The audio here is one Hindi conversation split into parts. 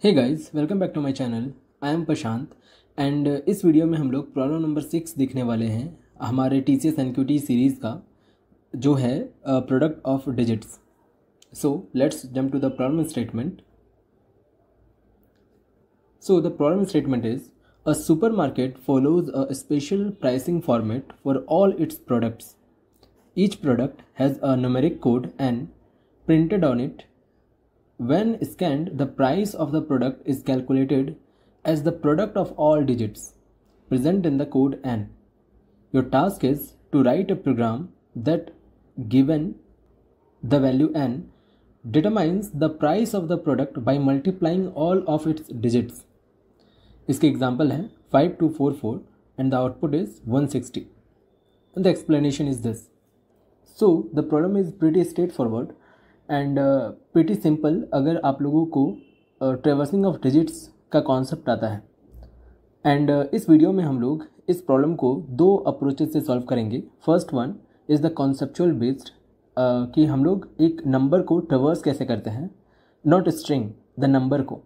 Hey guys, welcome back to my channel. I am Prashant and इस वीडियो में हम लोग प्रॉब्लम नंबर 6 देखने वाले हैं हमारे TCS NQT सीरीज़ का, जो है product of digits. So let's jump to the problem statement. So the problem statement is a supermarket follows a special pricing format for all its products. Each product has a numeric code N printed on it. When scanned, the price of the product is calculated as the product of all digits present in the code N. Your task is to write a program that, given the value N, determines the price of the product by multiplying all of its digits. इसके एग्जाम्पल है 5244 and the output is 160. And the explanation is this. So the problem is pretty straightforward and pretty simple अगर आप लोगों को ट्रेवर्सिंग ऑफ डिजिट्स का कॉन्सेप्ट आता है। एंड इस वीडियो में हम लोग इस प्रॉब्लम को दो अप्रोचेस से सॉल्व करेंगे। First one is the conceptual based, कि हम लोग एक नंबर को ट्रेवर्स कैसे करते हैं, नॉट स्ट्रिंग, द नंबर को।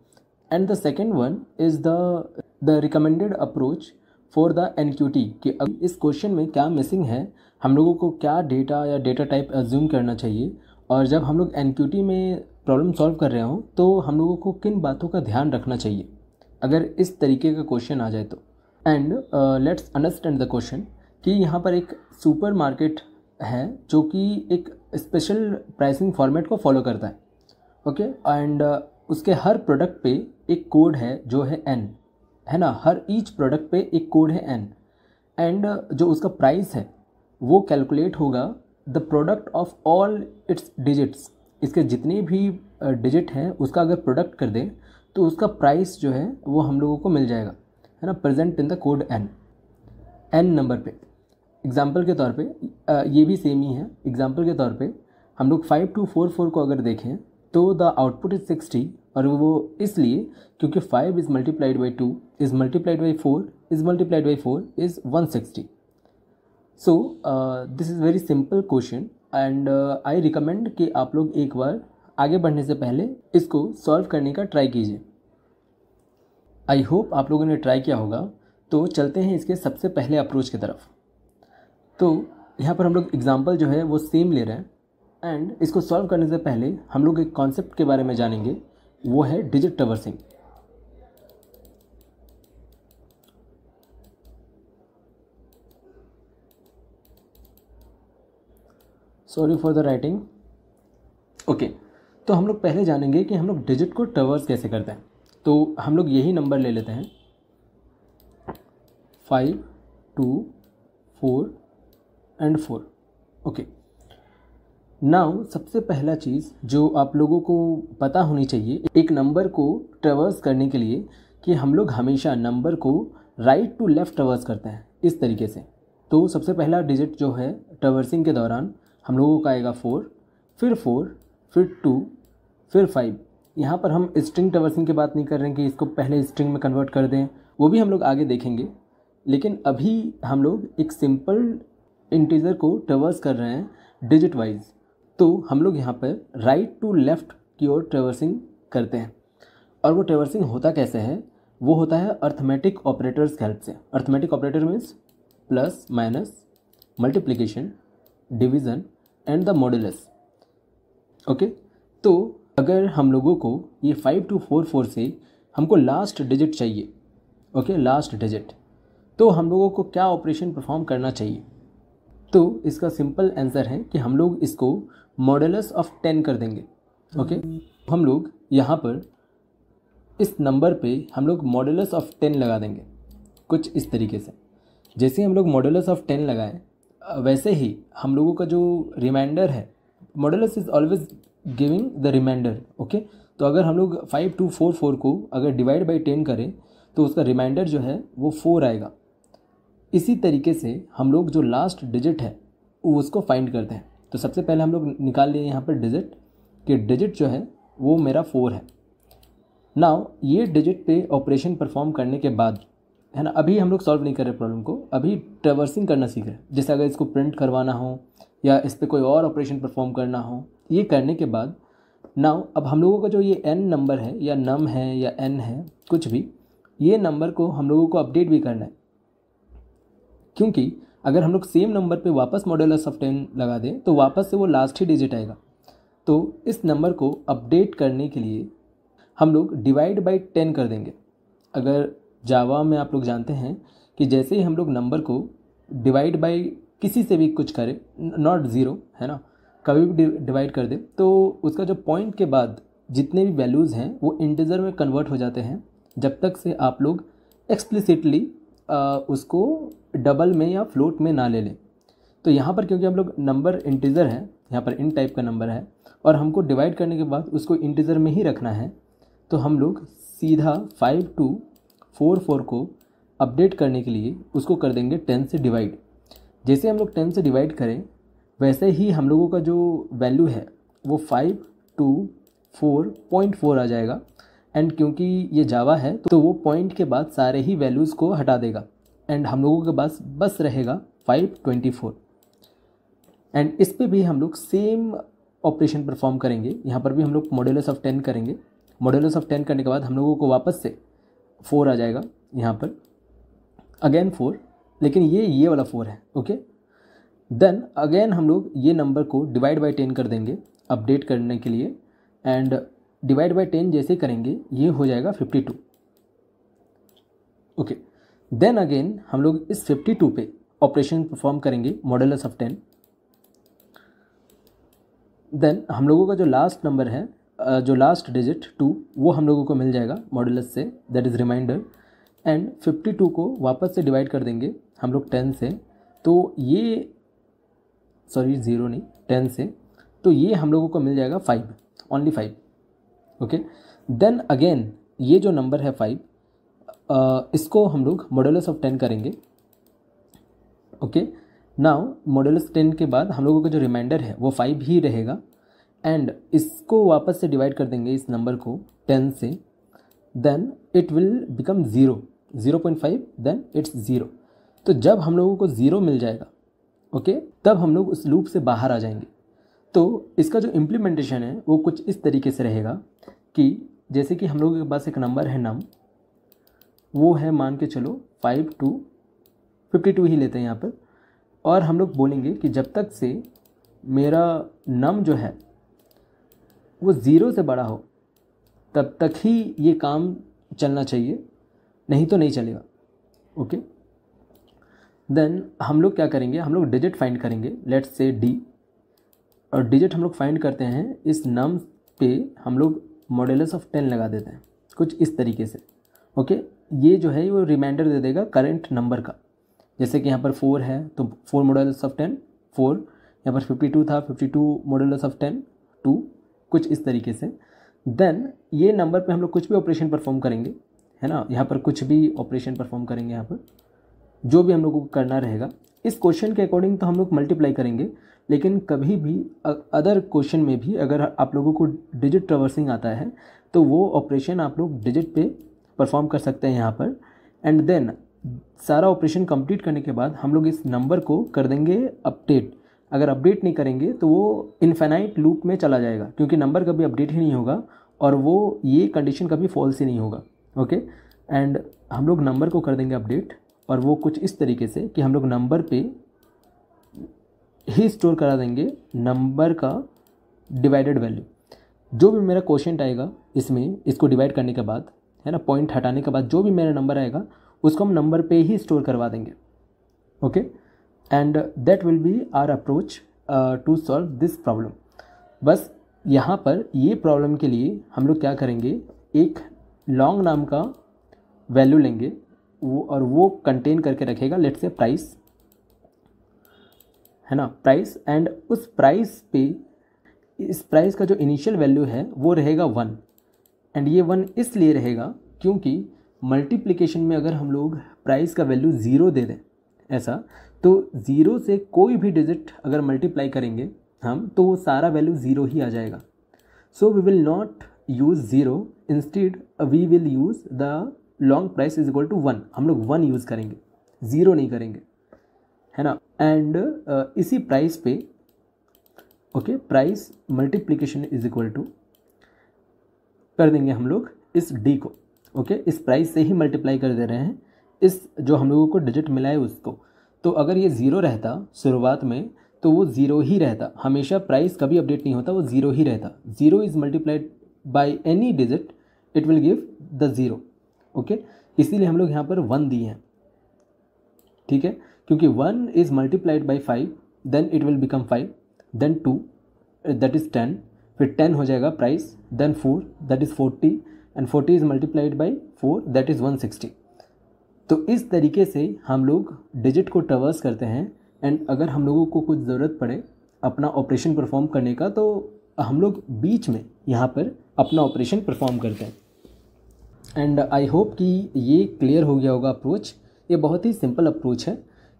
And the second one is the recommended approach for the NQT, कि अब इस क्वेश्चन में क्या मिसिंग है, हम लोगों को क्या डेटा या डेटा टाइप एज्यूम करना चाहिए, और जब हम लोग NQT में प्रॉब्लम सॉल्व कर रहे हों तो हम लोगों को किन बातों का ध्यान रखना चाहिए अगर इस तरीके का क्वेश्चन आ जाए तो। And let's understand the question कि यहाँ पर एक सुपर मार्केट है जो कि एक स्पेशल प्राइसिंग फॉर्मेट को फॉलो करता है, ओके। एंड उसके हर प्रोडक्ट पे एक कोड है जो है N, है ना। हर ईच प्रोडक्ट पे एक कोड है N, एंड जो उसका प्राइस है वो कैलकुलेट होगा the product of all it's digits. इसके जितने भी डिजिट हैं उसका अगर प्रोडक्ट कर दें तो उसका प्राइस जो है वो हम लोगों को मिल जाएगा, है ना, present in the code N number पे। एग्जांपल के तौर पे ये भी सेम ही है। एग्जांपल के तौर पे हम लोग 5244 को अगर देखें तो द आउटपुट इज़ 60, और वो इसलिए क्योंकि 5 is multiplied by 2 is multiplied by 4 is multiplied by 4 is 160. So this is very simple question and I recommend कि आप लोग एक बार आगे बढ़ने से पहले इसको सॉल्व करने का ट्राई कीजिए। आई होप आप लोगों ने ट्राई किया होगा। तो चलते हैं इसके सबसे पहले अप्रोच की तरफ। तो यहाँ पर हम लोग एग्जांपल जो है वो सेम ले रहे हैं, एंड इसको सॉल्व करने से पहले हम लोग एक कॉन्सेप्ट के बारे में जानेंगे, वो है digit traversing. Sorry for the writing. Okay, तो हम लोग पहले जानेंगे कि हम लोग डिजिट को ट्रैवर्स कैसे करते हैं। तो हम लोग यही नंबर ले लेते हैं 5, 2, 4 एंड 4। ओके, नाउ सबसे पहला चीज़ जो आप लोगों को पता होनी चाहिए एक नंबर को ट्रैवर्स करने के लिए, कि हम लोग हमेशा नंबर को राइट टू लेफ़्ट ट्रैवर्स करते हैं इस तरीके से। तो सबसे पहला डिजिट जो है ट्रैवर्सिंग के दौरान हम लोगों का आएगा 4, फिर 2, फिर 5। यहाँ पर हम स्ट्रिंग ट्रैवर्सिंग की बात नहीं कर रहे हैं कि इसको पहले स्ट्रिंग में कन्वर्ट कर दें, वो भी हम लोग आगे देखेंगे। लेकिन अभी हम लोग एक सिंपल इंटीजर को ट्रैवर्स कर रहे हैं डिजिट वाइज। तो हम लोग यहाँ पर राइट टू लेफ़्ट की ओर ट्रैवर्सिंग करते हैं, और वो ट्रैवर्सिंग होता कैसे है, वो होता है अर्थमेटिक ऑपरेटर्स की हेल्प से। Arithmetic operator means plus, minus, multiplication, division and the modulus, okay. तो अगर हम लोगों को ये 5244 से हमको लास्ट डिजिट चाहिए, ओके, लास्ट डिजिट, तो हम लोगों को क्या ऑपरेशन परफॉर्म करना चाहिए। तो इसका सिंपल आंसर है कि हम लोग इसको मॉडुलस ऑफ 10 कर देंगे, ओके। हम लोग यहाँ पर इस नंबर पे हम लोग मॉडुलस ऑफ 10 लगा देंगे कुछ इस तरीके से। जैसे हम लोग मॉडुलस ऑफ 10 लगाएं, वैसे ही हम लोगों का जो रिमाइंडर है, modulus is always giving the reminder, okay. तो अगर हम लोग 5244 को अगर डिवाइड बाई 10 करें तो उसका रिमाइंडर जो है वो 4 आएगा। इसी तरीके से हम लोग जो लास्ट डिजिट है वो उसको फाइंड करते हैं। तो सबसे पहले हम लोग निकाल लिए यहाँ पर डिजिट, कि डिजिट जो है वो मेरा 4 है। नाउ ये डिजिट पे ऑपरेशन परफॉर्म करने के बाद, है ना, अभी हम लोग सॉल्व नहीं कर रहे प्रॉब्लम को, अभी ट्रैवर्सिंग करना सीख रहे हैं। जैसे अगर इसको प्रिंट करवाना हो या इस पर कोई और ऑपरेशन परफॉर्म करना हो, ये करने के बाद नाउ अब हम लोगों का जो ये n नंबर है या num है या n है कुछ भी, ये नंबर को हम लोगों को अपडेट भी करना है, क्योंकि अगर हम लोग सेम नंबर पे वापस मॉड्यूलस ऑफ 10 लगा दें तो वापस से वो लास्ट ही डिजिट आएगा। तो इस नंबर को अपडेट करने के लिए हम लोग डिवाइड बाई 10 कर देंगे। अगर जावा में आप लोग जानते हैं कि जैसे ही हम लोग नंबर को डिवाइड बाई किसी से भी कुछ करें, नॉट ज़ीरो है ना, कभी भी डिवाइड कर दे तो उसका जो पॉइंट के बाद जितने भी वैल्यूज़ हैं वो इंटीजर में कन्वर्ट हो जाते हैं, जब तक से आप लोग एक्सप्लिसिटली उसको डबल में या फ्लोट में ना ले लें। तो यहाँ पर क्योंकि हम लोग नंबर इंटीजर है, यहाँ पर इन टाइप का नंबर है और हमको डिवाइड करने के बाद उसको इंटीजर में ही रखना है, तो हम लोग सीधा 5244 को अपडेट करने के लिए उसको कर देंगे 10 से डिवाइड। जैसे हम लोग 10 से डिवाइड करें वैसे ही हम लोगों का जो वैल्यू है वो 524.4 आ जाएगा। एंड क्योंकि ये जावा है तो वो पॉइंट के बाद सारे ही वैल्यूज़ को हटा देगा एंड हम लोगों के पास बस रहेगा 524। एंड इस पे भी हम लोग सेम ऑपरेशन परफॉर्म करेंगे। यहाँ पर भी हम लोग मॉड्यूलस ऑफ 10 करेंगे। मॉड्यूलस ऑफ 10 करने के बाद हम लोगों को वापस से 4 आ जाएगा, यहाँ पर अगेन 4, लेकिन ये वाला 4 है। ओके, देन अगेन हम लोग ये नंबर को डिवाइड बाई 10 कर देंगे अपडेट करने के लिए। एंड डिवाइड बाई 10 जैसे करेंगे ये हो जाएगा 52। ओके, देन अगेन हम लोग इस 52 पे ऑपरेशन परफॉर्म करेंगे मॉड्यूलस ऑफ 10। देन हम लोगों का जो लास्ट नंबर है, जो लास्ट डिजिट 2, वो हम लोगों को मिल जाएगा मॉड्यूलस से, दैट इज़ रिमाइंडर। एंड 52 को वापस से डिवाइड कर देंगे हम लोग 10 से, तो ये सॉरी 0 नहीं 10 से, तो ये हम लोगों को मिल जाएगा 5, ओनली 5। ओके, देन अगेन ये जो नंबर है 5, इसको हम लोग मॉड्यूलस ऑफ 10 करेंगे। ओके, नाउ मॉड्यूलस 10 के बाद हम लोगों का जो रिमाइंडर है वो 5 ही रहेगा एंड इसको वापस से डिवाइड कर देंगे इस नंबर को 10 से, then it will become 0.5, then it's 0। तो जब हम लोगों को 0 मिल जाएगा, ओके, तब हम लोग उस लूप से बाहर आ जाएंगे। तो इसका जो इम्प्लीमेंटेशन है वो कुछ इस तरीके से रहेगा कि जैसे कि हम लोगों के पास एक नंबर है नम, वो है मान के चलो 52 ही लेते हैं यहाँ पर, और हम लोग बोलेंगे कि जब तक से मेरा नम जो है वो 0 से बड़ा हो तब तक ही ये काम चलना चाहिए, नहीं तो नहीं चलेगा। ओके, देन हम लोग क्या करेंगे, हम लोग डिजिट फाइंड करेंगे, लेट्स से डी, और डिजिट हम लोग फाइंड करते हैं इस नम पे हम लोग मॉड्यूलस ऑफ 10 लगा देते हैं कुछ इस तरीके से। ओके, ये जो है वो रिमाइंडर दे देगा करंट नंबर का। जैसे कि यहाँ पर 4 है तो 4 मॉड्यूलस ऑफ 10 4, यहाँ पर 52 था 52 मॉड्यूलस ऑफ 10 2, कुछ इस तरीके से। देन ये नंबर पे हम लोग कुछ भी ऑपरेशन परफॉर्म करेंगे, है ना, यहाँ पर कुछ भी ऑपरेशन परफॉर्म करेंगे, यहाँ पर जो भी हम लोगों को करना रहेगा। इस क्वेश्चन के अकॉर्डिंग तो हम लोग मल्टीप्लाई करेंगे, लेकिन कभी भी अदर क्वेश्चन में भी अगर आप लोगों को डिजिट ट्रैवर्सिंग आता है तो वो ऑपरेशन आप लोग डिजिट पे परफॉर्म कर सकते हैं यहाँ पर। एंड देन सारा ऑपरेशन कंप्लीट करने के बाद हम लोग इस नंबर को कर देंगे अपडेट। अगर अपडेट नहीं करेंगे तो वो इनफाइनाइट लूप में चला जाएगा, क्योंकि नंबर कभी अपडेट ही नहीं होगा और वो ये कंडीशन कभी फॉल्स ही नहीं होगा। ओके, एंड हम लोग नंबर को कर देंगे अपडेट, और वो कुछ इस तरीके से कि हम लोग नंबर पे ही स्टोर करा देंगे नंबर का डिवाइडेड वैल्यू। जो भी मेरा क्वोशिएंट आएगा इसमें, इसको डिवाइड करने के बाद, है ना, पॉइंट हटाने के बाद जो भी मेरा नंबर आएगा उसको हम नंबर पे ही स्टोर करवा देंगे। Okay, and that will be our approach to solve this problem. बस यहाँ पर ये प्रॉब्लम के लिए हम लोग क्या करेंगे, एक लॉन्ग नाम का वैल्यू लेंगे वो, और वो कंटेन करके रखेगा लेट्स से प्राइस, है ना, प्राइस। एंड उस प्राइस पे, इस प्राइस का जो इनिशियल वैल्यू है वो रहेगा 1। एंड ये 1 इसलिए रहेगा क्योंकि मल्टीप्लिकेशन में अगर हम लोग प्राइस का वैल्यू 0 दे दें ऐसा, तो 0 से कोई भी डिजिट अगर मल्टीप्लाई करेंगे हम तो वो सारा वैल्यू 0 ही आ जाएगा। So we will not use 0, instead we will use the long price is equal to 1। हम लोग 1 यूज़ करेंगे, 0 नहीं करेंगे, है ना। एंड इसी प्राइस पे, okay, price multiplication is equal to कर देंगे हम लोग इस डी को, ओके, इस प्राइस से ही मल्टीप्लाई कर दे रहे हैं इस जो हम लोगों को डिजिट मिला है उसको। तो अगर ये ज़ीरो रहता शुरुआत में तो वो ज़ीरो ही रहता, हमेशा प्राइस कभी अपडेट नहीं होता, वो ज़ीरो ही रहता। Zero is multiplied by any digit it will give the zero, okay. इसीलिए हम लोग यहाँ पर 1 दिए हैं, ठीक है, क्योंकि 1 is multiplied by 5 then it will become 5, then 2 that is 10, फिर 10 हो जाएगा price, then 4 that is 40 and 40 is multiplied by 4 that is 160। तो इस तरीके से हम लोग डिजिट को ट्रवर्स करते हैं। एंड अगर हम लोगों को कुछ ज़रूरत पड़े अपना ऑपरेशन परफॉर्म करने का तो हम लोग बीच में यहाँ पर अपना ऑपरेशन परफॉर्म करते हैं। एंड आई होप कि ये क्लियर हो गया होगा अप्रोच। ये बहुत ही सिंपल अप्रोच है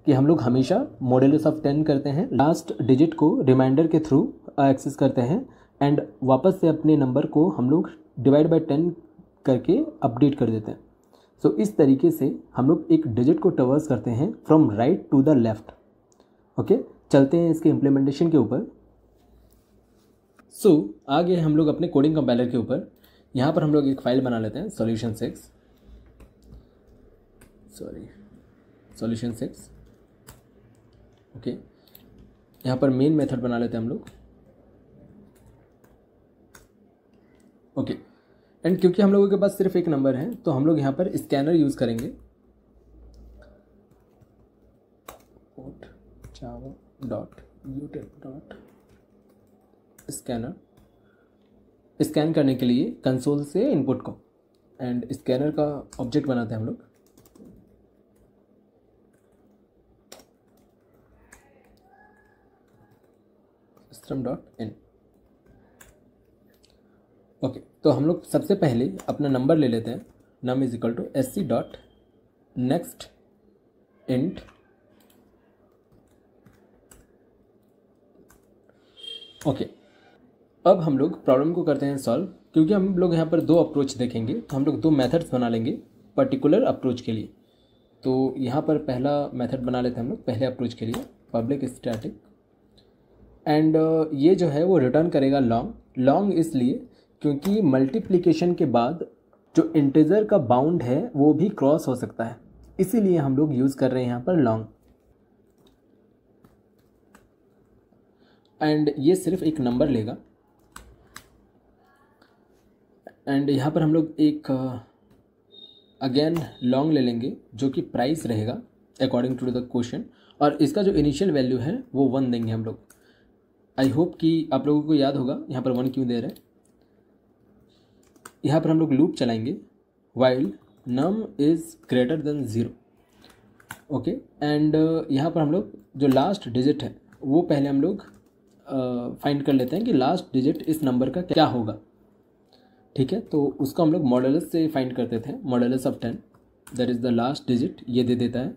कि हम लोग हमेशा मॉड्यूलस ऑफ 10 करते हैं, लास्ट डिजिट को रिमाइंडर के थ्रू एक्सेस करते हैं एंड वापस से अपने नंबर को हम लोग डिवाइड बाय 10 करके अपडेट कर देते हैं। सो इस तरीके से हम लोग एक डिजिट को ट्रवर्स करते हैं from right to the left, okay. चलते हैं इसके इम्प्लीमेंटेशन के ऊपर। सो आगे हम लोग अपने कोडिंग कंपाइलर के ऊपर। यहाँ पर हम लोग एक फ़ाइल बना लेते हैं सॉल्यूशन 6, ओके। यहाँ पर मेन मेथड बना लेते हैं हम लोग, ओके। एंड क्योंकि हम लोगों के पास सिर्फ एक नंबर है तो हम लोग यहाँ पर स्कैनर यूज़ करेंगे, java.util.scanner, स्कैन करने के लिए कंसोल से इनपुट को। एंड स्कैनर का ऑब्जेक्ट बनाते हैं हम लोग, system.in, ओके। तो हम लोग सबसे पहले अपना नंबर ले लेते हैं, num is equal to sc.next int, okay. अब हम लोग प्रॉब्लम को करते हैं सॉल्व। क्योंकि हम लोग यहाँ पर 2 अप्रोच देखेंगे तो हम लोग 2 मेथड्स बना लेंगे पर्टिकुलर अप्रोच के लिए। तो यहाँ पर पहला मेथड बना लेते हैं हम लोग पहले अप्रोच के लिए, पब्लिक स्टैटिक। एंड ये जो है वो रिटर्न करेगा लॉन्ग इसलिए क्योंकि मल्टीप्लिकेशन के बाद जो इंटीजर का बाउंड है वो भी क्रॉस हो सकता है, इसीलिए हम लोग यूज़ कर रहे हैं यहाँ पर लॉन्ग। एंड ये सिर्फ एक नंबर लेगा। एंड यहाँ पर हम लोग एक अगेन लॉन्ग ले लेंगे जो कि प्राइस रहेगा अकॉर्डिंग टू द क्वेश्चन, और इसका जो इनिशियल वैल्यू है वो 1 देंगे हम लोग। आई होप कि आप लोगों को याद होगा यहाँ पर 1 क्यों दे रहे हैं। यहाँ पर हम लोग लूप चलाएंगे while num is greater than 0, okay. And यहाँ पर हम लोग जो लास्ट डिजिट है वो पहले हम लोग फाइंड कर लेते हैं कि लास्ट डिजिट इस नंबर का क्या होगा, ठीक है। तो उसको हम लोग मॉडुलस से फाइंड करते थे, modulus of 10 that is the last digit, ये दे देता है।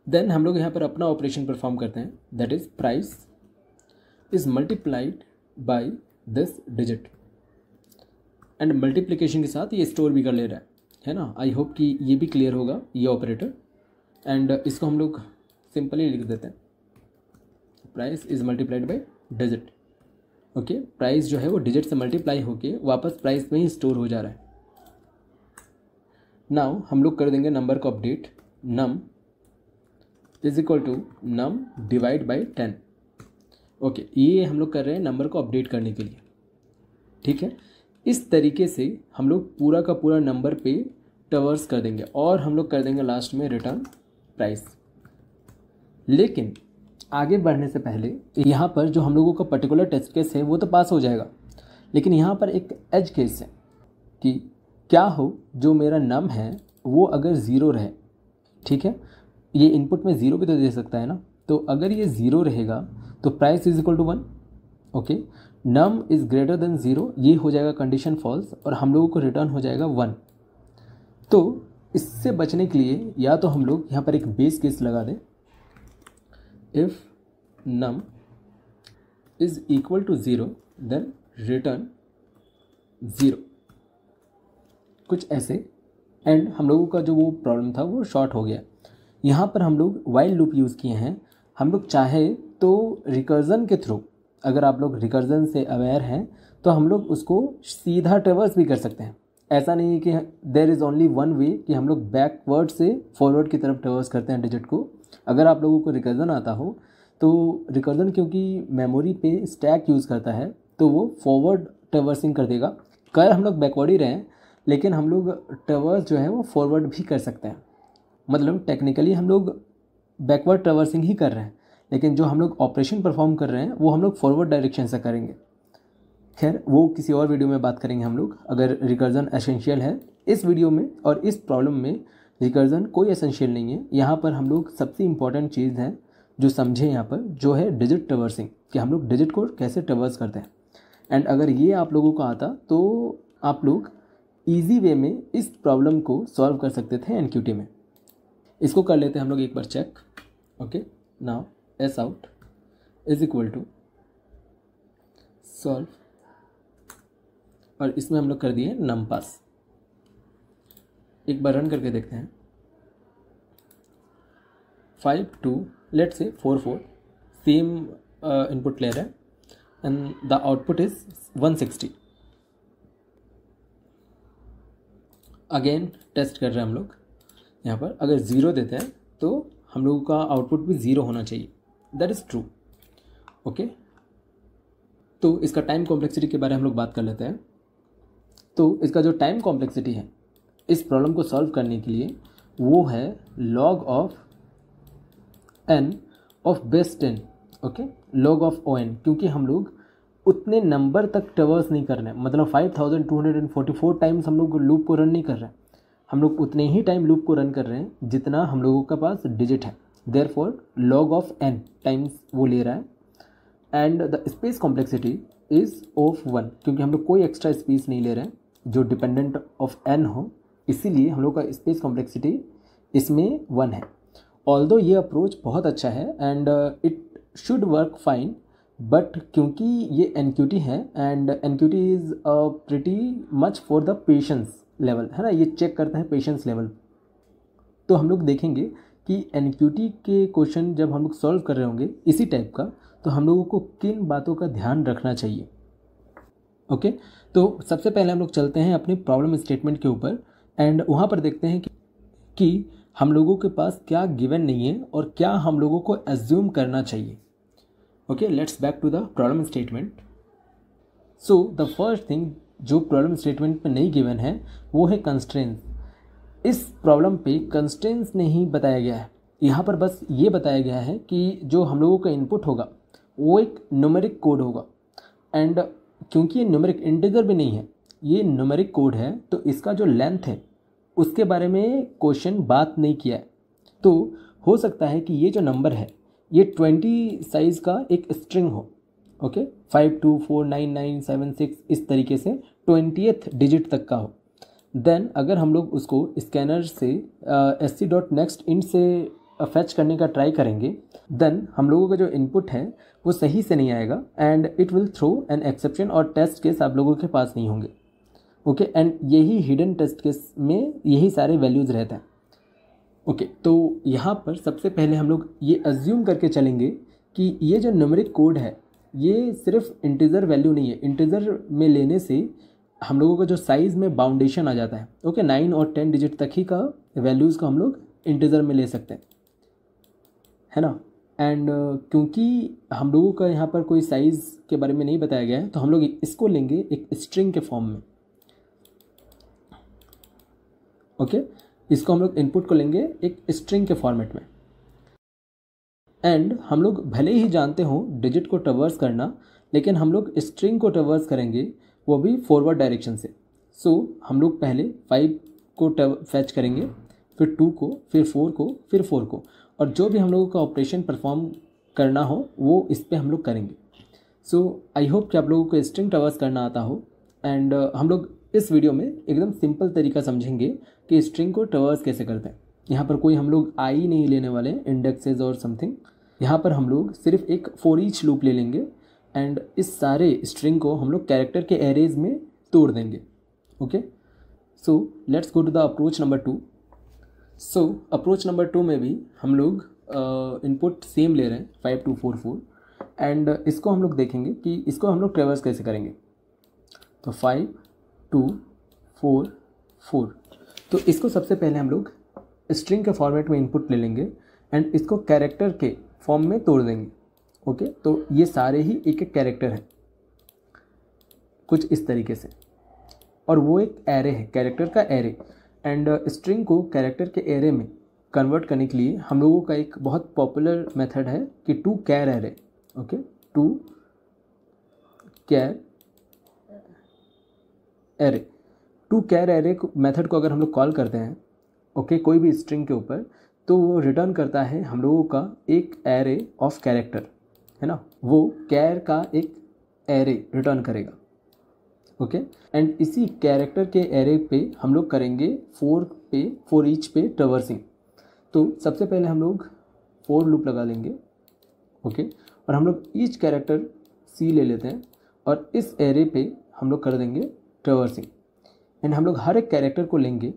देन हम लोग यहाँ पर अपना ऑपरेशन परफॉर्म करते हैं that is price is multiplied by this digit. And multiplication के साथ ये स्टोर भी कर ले रहा है ना। आई होप कि ये भी क्लियर होगा ये ऑपरेटर। एंड इसको हम लोग सिंपली लिख देते हैं price is multiplied by digit, okay. Price जो है वो डिजिट से मल्टीप्लाई होके वापस प्राइस में ही स्टोर हो जा रहा है। नाउ हम लोग कर देंगे नंबर को update, num is equal to num divide by 10, okay. ये हम लोग कर रहे हैं नंबर को अपडेट करने के लिए, ठीक है। इस तरीके से हम लोग पूरा का पूरा नंबर पे ट्रवर्स कर देंगे और हम लोग कर देंगे लास्ट में रिटर्न प्राइस। लेकिन आगे बढ़ने से पहले यहाँ पर जो हम लोगों का पर्टिकुलर टेस्ट केस है वो तो पास हो जाएगा, लेकिन यहाँ पर एक एज केस है कि क्या हो जो मेरा नम है वो अगर 0 रहे, ठीक है। ये इनपुट में 0 भी तो दे सकता है ना, तो अगर ये 0 रहेगा तो price is equal to 1, okay. Num is greater than 0, ये हो जाएगा कंडीशन फॉल्स और हम लोगों को रिटर्न हो जाएगा 1। तो इससे बचने के लिए या तो हम लोग यहाँ पर एक बेस केस लगा दें, if num is equal to 0 then return 0, कुछ ऐसे। एंड हम लोगों का जो वो प्रॉब्लम था वो शॉर्ट हो गया। यहाँ पर हम लोग वाइल लूप यूज़ किए हैं। हम लोग चाहे तो रिकर्जन के थ्रू, अगर आप लोग रिकर्जन से अवेयर हैं तो हम लोग उसको सीधा ट्रेवर्स भी कर सकते हैं। ऐसा नहीं है कि there is only one way कि हम लोग बैकवर्ड से फॉरवर्ड की तरफ ट्रेवर्स करते हैं डिजिट को। अगर आप लोगों को रिकर्जन आता हो तो रिकर्जन क्योंकि मेमोरी पे स्टैक यूज़ करता है तो वो फॉरवर्ड ट्रेवर्सिंग कर देगा। कर हम लोग बैकवर्ड ही रहें, लेकिन हम लोग ट्रेवर्स जो है वो फॉरवर्ड भी कर सकते हैं। मतलब टेक्निकली हम लोग बैकवर्ड ट्रेवर्सिंग ही कर रहे हैं, लेकिन जो हम लोग ऑपरेशन परफॉर्म कर रहे हैं वो हम लोग फॉरवर्ड डायरेक्शन से करेंगे। खैर वो किसी और वीडियो में बात करेंगे हम लोग, अगर रिकर्जन एसेंशियल है। इस वीडियो में और इस प्रॉब्लम में रिकर्जन कोई एसेंशियल नहीं है। यहाँ पर हम लोग सबसे इम्पॉर्टेंट चीज़ है जो समझें यहाँ पर, जो है डिजिट ट्रेवर्सिंग, कि हम लोग डिजिट को कैसे ट्रेवर्स करते हैं। एंड अगर ये आप लोगों को आता तो आप लोग ईजी वे में इस प्रॉब्लम को सॉल्व कर सकते थे एनक्यूटी में। इसको कर लेते हैं हम लोग एक बार check. Okay, now S out is equal to solve, और इसमें हम लोग कर दिए नम पास। एक बार रन करके देखते हैं। 5 2 लेट्स से 4 4 सेम इनपुट ले रहा है and the output is 160। Again test कर रहे हैं हम लोग। यहाँ पर अगर 0 देते हैं तो हम लोगों का आउटपुट भी 0 होना चाहिए, दैट इज़ ट्रू। ओके, तो इसका टाइम कॉम्प्लेक्सिटी के बारे में हम लोग बात कर लेते हैं। तो इसका जो टाइम कॉम्प्लेक्सिटी है इस प्रॉब्लम को सॉल्व करने के लिए वो है log of n of base 10। Okay, log of on, क्योंकि हम लोग उतने नंबर तक ट्रेवर्स नहीं कर रहे हैं। मतलब 5244 टाइम्स हम लोग लूप को रन नहीं कर रहे हैं, हम लोग उतने ही टाइम लूप को रन कर रहे हैं जितना हम लोगों के पास डिजिट है। Therefore log of n times वो ले रहा है। And the space complexity is of 1, क्योंकि हम लोग कोई एक्स्ट्रा स्पेस नहीं ले रहे हैं जो डिपेंडेंट ऑफ n हो, इसीलिए हम लोग का स्पेस कॉम्प्लेक्सिटी इसमें 1 है। ऑल्दो ये अप्रोच बहुत अच्छा है and it should work fine, but क्योंकि ये एनक्यूटी है and NQT is pretty much for the patience level, है ना, ये चेक करता है पेशेंस लेवल। तो हम लोग देखेंगे कि एनक्यूटी के क्वेश्चन जब हम लोग सॉल्व कर रहे होंगे इसी टाइप का, तो हम लोगों को किन बातों का ध्यान रखना चाहिए। ओके, तो सबसे पहले हम लोग चलते हैं अपनी प्रॉब्लम स्टेटमेंट के ऊपर एंड वहाँ पर देखते हैं कि हम लोगों के पास क्या गिवन नहीं है और क्या हम लोगों को एज्यूम करना चाहिए। Okay, let's back to the problem statement. So the first thing जो प्रॉब्लम स्टेटमेंट में नहीं गिवन है वो है कंस्ट्रेंट्स। इस प्रॉब्लम पे कंस्ट्रेंट्स नहीं बताया गया है। यहाँ पर बस ये बताया गया है कि जो हम लोगों का इनपुट होगा वो एक न्यूमेरिक कोड होगा, एंड क्योंकि ये न्यूमेरिक इंटीजर भी नहीं है, ये न्यूमेरिक कोड है, तो इसका जो लेंथ है उसके बारे में क्वेश्चन बात नहीं किया है। तो हो सकता है कि ये जो नंबर है ये 20 साइज़ का एक स्ट्रिंग हो। ओके, 524997 इस तरीके से 20th डिजिट तक का हो। देन अगर हम लोग उसको स्कैनर से sc.next int से फैच करने का ट्राई करेंगे, देन हम लोगों का जो इनपुट है वो सही से नहीं आएगा and it will throw an exception और टेस्ट केस आप लोगों के पास नहीं होंगे। ओके, एंड यही हिडन टेस्ट केस में यही सारे वैल्यूज़ रहते हैं। ओके, तो यहाँ पर सबसे पहले हम लोग ये अज्यूम करके चलेंगे कि ये जो न्यूमेरिक कोड है ये सिर्फ इंटीजर वैल्यू नहीं है। इंटीजर में लेने से हम लोगों का जो साइज़ में बाउंडेशन आ जाता है। ओके, 9 और 10 डिजिट तक ही का वैल्यूज़ को हम लोग इंटीजर में ले सकते हैं, है ना। एंड क्योंकि हम लोगों का यहाँ पर कोई साइज़ के बारे में नहीं बताया गया है तो हम लोग इसको लेंगे एक स्ट्रिंग के फॉर्म में। ओके, इसको हम लोग इनपुट को लेंगे एक स्ट्रिंग के फॉर्मेट में। एंड हम लोग भले ही जानते हो डिजिट को ट्रवर्स करना, लेकिन हम लोग स्ट्रिंग को ट्रवर्स करेंगे वो भी फॉरवर्ड डायरेक्शन से। सो हम लोग पहले 5 को फैच करेंगे, फिर 2 को, फिर 4 को, फिर 4 को, और जो भी हम लोगों का ऑपरेशन परफॉर्म करना हो वो इस पर हम लोग करेंगे। सो आई होप कि आप लोगों को स्ट्रिंग ट्रवर्स करना आता हो। एंड हम लोग इस वीडियो में एकदम सिंपल तरीका समझेंगे कि स्ट्रिंग को ट्रवर्स कैसे करते हैं। यहाँ पर कोई हम लोग आई नहीं लेने वाले, इंडेक्सेस और समथिंग। यहाँ पर हम लोग सिर्फ एक फॉर ईच लूप ले लेंगे एंड इस सारे स्ट्रिंग को हम लोग कैरेक्टर के एरेज में तोड़ देंगे। Okay, so let's go to the approach number 2। So approach number 2 में भी हम लोग इनपुट सेम ले रहे हैं 5244 एंड इसको हम लोग देखेंगे कि इसको हम लोग ट्रैवर्स कैसे करेंगे। तो 5 2 4 4। तो इसको सबसे पहले हम लोग स्ट्रिंग के फॉर्मेट में इनपुट ले लेंगे एंड इसको कैरेक्टर के फॉर्म में तोड़ देंगे। ओके, तो ये सारे ही एक एक कैरेक्टर हैं कुछ इस तरीके से, और वो एक एरे है, कैरेक्टर का एरे। एंड स्ट्रिंग को कैरेक्टर के एरे में कन्वर्ट करने के लिए हम लोगों का एक बहुत पॉपुलर मेथड है कि to char array. Okay, to char array, to char array method को अगर हम लोग कॉल करते हैं ओके कोई भी स्ट्रिंग के ऊपर, तो वो रिटर्न करता है हम लोगों का एक एरे ऑफ कैरेक्टर, है ना, वो कैर का एक एरे रिटर्न करेगा। ओके, एंड इसी कैरेक्टर के एरे पे हम लोग करेंगे फॉर ईच पे ट्रैवर्सिंग। तो सबसे पहले हम लोग फॉर लूप लगा लेंगे। ओके, और हम लोग ईच कैरेक्टर सी ले लेते हैं और इस एरे पे हम लोग कर देंगे ट्रैवर्सिंग। एंड हम लोग हर एक कैरेक्टर को लेंगे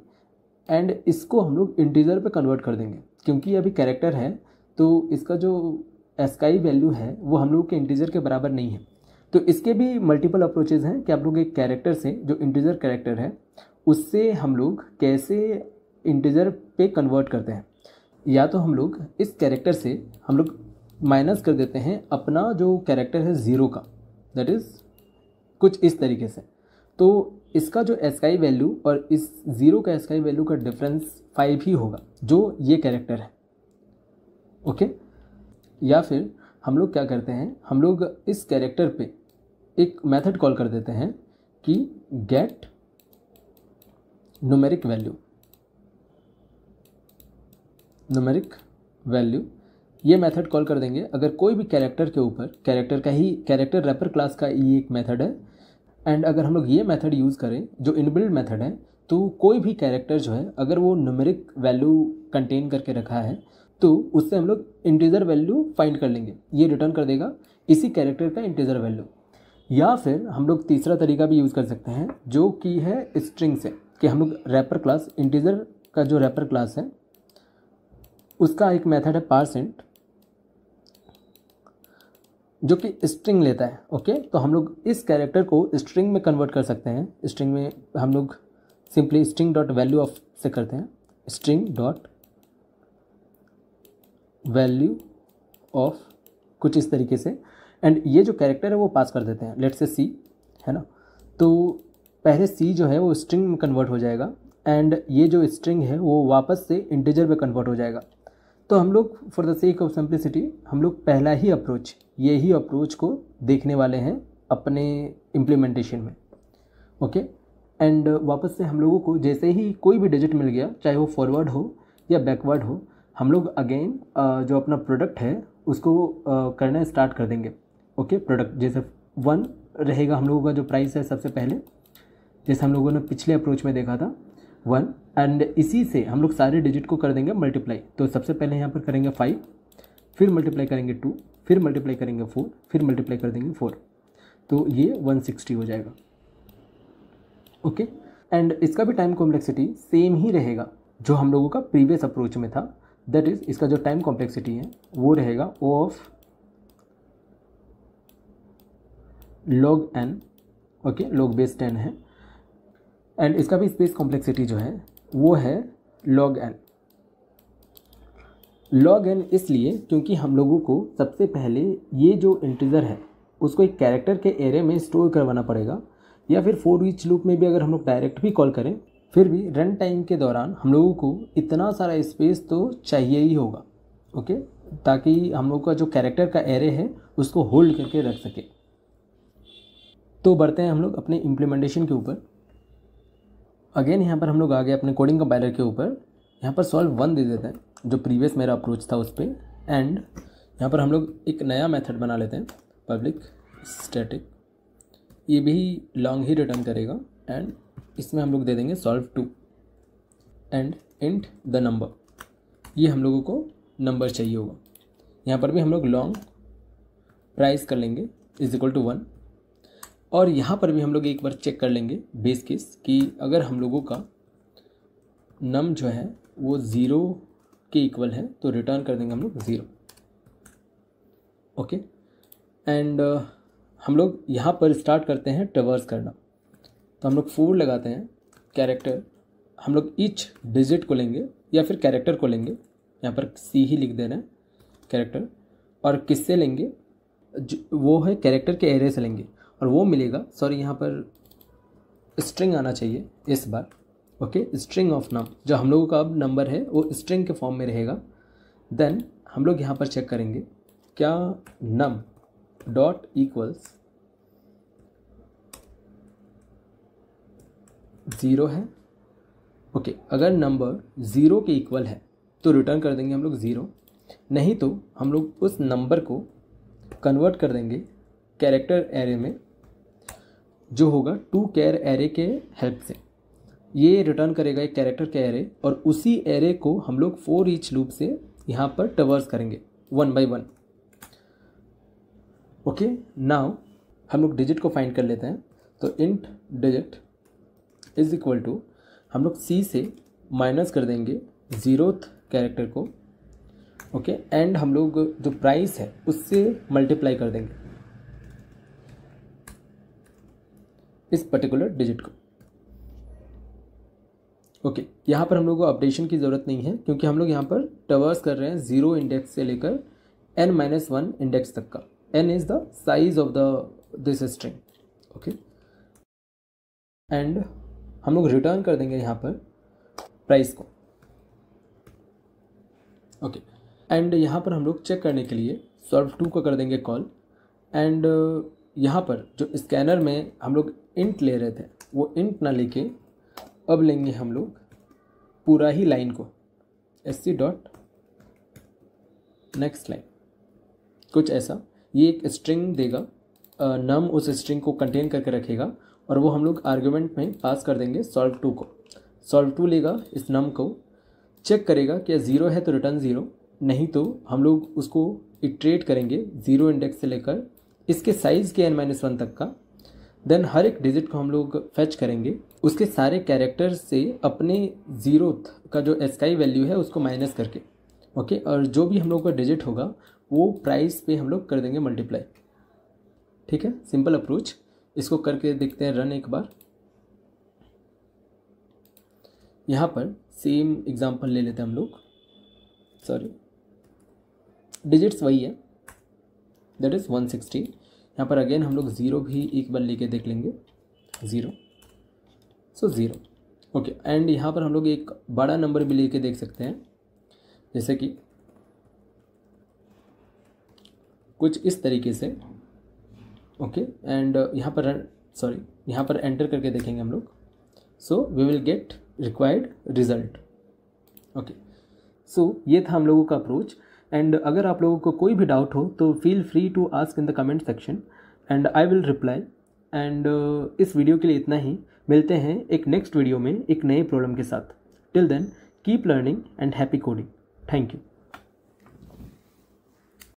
एंड इसको हम लोग इंटीजर पे कन्वर्ट कर देंगे, क्योंकि अभी कैरेक्टर है तो इसका जो एस्काई वैल्यू है वो हम लोग के इंटीजर के बराबर नहीं है। तो इसके भी मल्टीपल अप्रोचेज हैं कि आप लोग एक कैरेक्टर से जो इंटीजर कैरेक्टर है उससे हम लोग कैसे इंटीजर पे कन्वर्ट करते हैं। या तो हम लोग इस कैरेक्टर से हम लोग माइनस कर देते हैं अपना जो कैरेक्टर है ज़ीरो का, दैट इज़ कुछ इस तरीके से। तो इसका जो एस्काई वैल्यू और इस ज़ीरो का एस्काई वैल्यू का डिफरेंस 5 ही होगा जो ये कैरेक्टर है। ओके, या फिर हम लोग क्या करते हैं, हम लोग इस कैरेक्टर पे एक मेथड कॉल कर देते हैं कि गेट न्यूमेरिक वैल्यू। ये मेथड कॉल कर देंगे अगर कोई भी कैरेक्टर के ऊपर, कैरेक्टर रैपर क्लास का ये एक मेथड है। एंड अगर हम लोग ये मेथड यूज़ करें जो इनबिल्ट मेथड है, तो कोई भी कैरेक्टर जो है अगर वो न्यूमेरिक वैल्यू कंटेन करके रखा है तो उससे हम लोग इंटीजर वैल्यू फाइंड कर लेंगे, ये रिटर्न कर देगा इसी कैरेक्टर का इंटीजर वैल्यू। या फिर हम लोग तीसरा तरीका भी यूज़ कर सकते हैं जो कि है स्ट्रिंग से, कि हम लोग रैपर क्लास, इंटीजर का जो रैपर क्लास है उसका एक मेथड है पारसेंट जो कि स्ट्रिंग लेता है। ओके, तो हम लोग इस कैरेक्टर को स्ट्रिंग में कन्वर्ट कर सकते हैं। स्ट्रिंग में हम लोग simply string dot value of से करते हैं, स्ट्रिंग डॉट वैल्यू ऑफ कुछ इस तरीके से। एंड ये जो कैरेक्टर है वो पास कर देते हैं, लेट्स से सी, है ना। तो पहले सी जो है वो स्ट्रिंग में कन्वर्ट हो जाएगा एंड ये जो स्ट्रिंग है वो वापस से इंटीजर में कन्वर्ट हो जाएगा। तो हम लोग for the sake of simplicity हम लोग पहला ही अप्रोच, यही अप्रोच को देखने वाले हैं अपने इम्प्लीमेंटेशन में। ओके, एंड वापस से हम लोगों को जैसे ही कोई भी डिजिट मिल गया, चाहे वो फॉरवर्ड हो या बैकवर्ड हो, हम लोग अगेन जो अपना प्रोडक्ट है उसको करना स्टार्ट कर देंगे। ओके, प्रोडक्ट जैसे 1 रहेगा हम लोगों का जो प्राइस है सबसे पहले, जैसे हम लोगों ने पिछले अप्रोच में देखा था 1, एंड इसी से हम लोग सारे डिजिट को कर देंगे मल्टीप्लाई। तो सबसे पहले यहाँ पर करेंगे 5, फिर मल्टीप्लाई करेंगे 2, फिर मल्टीप्लाई करेंगे 4, फिर मल्टीप्लाई कर देंगे 4, तो ये 160 हो जाएगा। ओके, एंड इसका भी टाइम कॉम्प्लेक्सिटी सेम ही रहेगा जो हम लोगों का प्रीवियस अप्रोच में था, दैट इज़ इसका जो टाइम कॉम्प्लेक्सिटी है वो रहेगा O of log n। Okay, log base 10 है एंड इसका भी स्पेस कॉम्प्लेक्सिटी जो है वो है log n। log n इसलिए क्योंकि हम लोगों को सबसे पहले ये जो इंटीजर है उसको एक कैरेक्टर के एरे में स्टोर करवाना पड़ेगा, या फिर फॉर ईच लूप में भी अगर हम लोग डायरेक्ट भी कॉल करें फिर भी रन टाइम के दौरान हम लोगों को इतना सारा स्पेस तो चाहिए ही होगा। ओके, ताकि हम लोग का जो कैरेक्टर का एरे है उसको होल्ड करके रख सके। तो बढ़ते हैं हम लोग अपने इम्प्लीमेंटेशन के ऊपर। अगेन यहाँ पर हम लोग आ गए अपने कोडिंग कंपाइलर के ऊपर। यहाँ पर सॉल्व 1 दे देते हैं जो प्रीवियस मेरा अप्रोच था उस पर, एंड यहाँ पर हम लोग एक नया मेथड बना लेते हैं पब्लिक स्टैटिक, ये भी लॉन्ग ही रिटर्न करेगा एंड इसमें हम लोग दे देंगे solve 2 and int the number, ये हम लोगों को नंबर चाहिए होगा। यहाँ पर भी हम लोग लॉन्ग प्राइस कर लेंगे इज इक्वल टू 1, और यहाँ पर भी हम लोग एक बार चेक कर लेंगे बेस केस कि अगर हम लोगों का नम जो है वो 0 के इक्वल है तो रिटर्न कर देंगे हम लोग 0। ओके, एंड हम लोग यहाँ पर स्टार्ट करते हैं ट्रैवर्स करना। तो हम लोग 4 लगाते हैं। कैरेक्टर हम लोग ईच डिजिट को लेंगे या फिर कैरेक्टर को लेंगे, यहाँ पर सी ही लिख देना है कैरेक्टर, और किससे लेंगे, वो है कैरेक्टर के एरे से लेंगे, और वो मिलेगा, सॉरी यहाँ पर स्ट्रिंग आना चाहिए इस बार, ओके, स्ट्रिंग ऑफ नम, जो हम लोगों का अब नंबर है वो स्ट्रिंग के फॉर्म में रहेगा। देन हम लोग यहाँ पर चेक करेंगे क्या नम डॉट इक्वल्स 0 है, ओके। अगर नंबर 0 के इक्वल है तो रिटर्न कर देंगे हम लोग 0, नहीं तो हम लोग उस नंबर को कन्वर्ट कर देंगे कैरेक्टर एरे में, जो होगा 2 कैर एरे के हेल्प से। ये रिटर्न करेगा एक कैरेक्टर के एरे, और उसी एरे को हम लोग फॉर ईच लूप से यहाँ पर ट्रैवर्स करेंगे 1 by 1, ओके। नाउ हम लोग डिजिट को फाइंड कर लेते हैं। तो int digit is equal to, हम लोग सी से माइनस कर देंगे 0th कैरेक्टर को, ओके, एंड हम लोग जो प्राइस है उससे मल्टीप्लाई कर देंगे इस पर्टिकुलर डिजिट को, ओके। यहाँ पर हम लोग को अपडेशन की ज़रूरत नहीं है, क्योंकि हम लोग यहाँ पर ट्रैवर्स कर रहे हैं 0 इंडेक्स से लेकर n-1 इंडेक्स तक का। n is the size of this string, okay. And हम लोग रिटर्न कर देंगे यहाँ पर प्राइस को, ओके। एंड यहाँ पर हम लोग चेक करने के लिए solve2 को कर देंगे कॉल, एंड यहाँ पर जो स्कैनर में हम लोग इंट ले रहे थे वो इंट ना लेके अब लेंगे हम लोग पूरा ही लाइन को, sc डॉट नेक्स्ट लाइन, कुछ ऐसा। ये एक स्ट्रिंग देगा, नम उस स्ट्रिंग को कंटेन करके रखेगा, और वो हम लोग आर्गुमेंट में पास कर देंगे solve2 को। solve2 लेगा इस नम को, चेक करेगा कि 0 है तो रिटर्न 0, नहीं तो हम लोग उसको इटरेट करेंगे 0 इंडेक्स से लेकर इसके साइज़ के n-1 तक का। देन हर एक डिजिट को हम लोग फेच करेंगे, उसके सारे कैरेक्टर से अपने 0th का जो एस्काई वैल्यू है उसको माइनस करके, ओके। और जो भी हम लोग का डिजिट होगा वो प्राइस पे हम लोग कर देंगे मल्टीप्लाई, ठीक है। सिंपल अप्रोच, इसको करके देखते हैं रन एक बार। यहाँ पर सेम एग्जांपल ले लेते हैं हम लोग, सॉरी डिजिट्स वही है, दैट इज़ 160। यहाँ पर अगेन हम लोग 0 भी एक बार लेके देख लेंगे, 0, सो 0, ओके। एंड यहाँ पर हम लोग एक बड़ा नंबर भी लेके देख सकते हैं, जैसे कि कुछ इस तरीके से, ओके। एंड यहाँ पर एंटर करके देखेंगे हम लोग, so we will get required result, okay. So ये था हम लोगों का अप्रोच। एंड अगर आप लोगों को कोई भी डाउट हो तो feel free to ask in the comment section and I will reply. And इस वीडियो के लिए इतना ही, मिलते हैं एक नेक्स्ट वीडियो में एक नए प्रॉब्लम के साथ। Till then keep learning and happy coding. Thank you.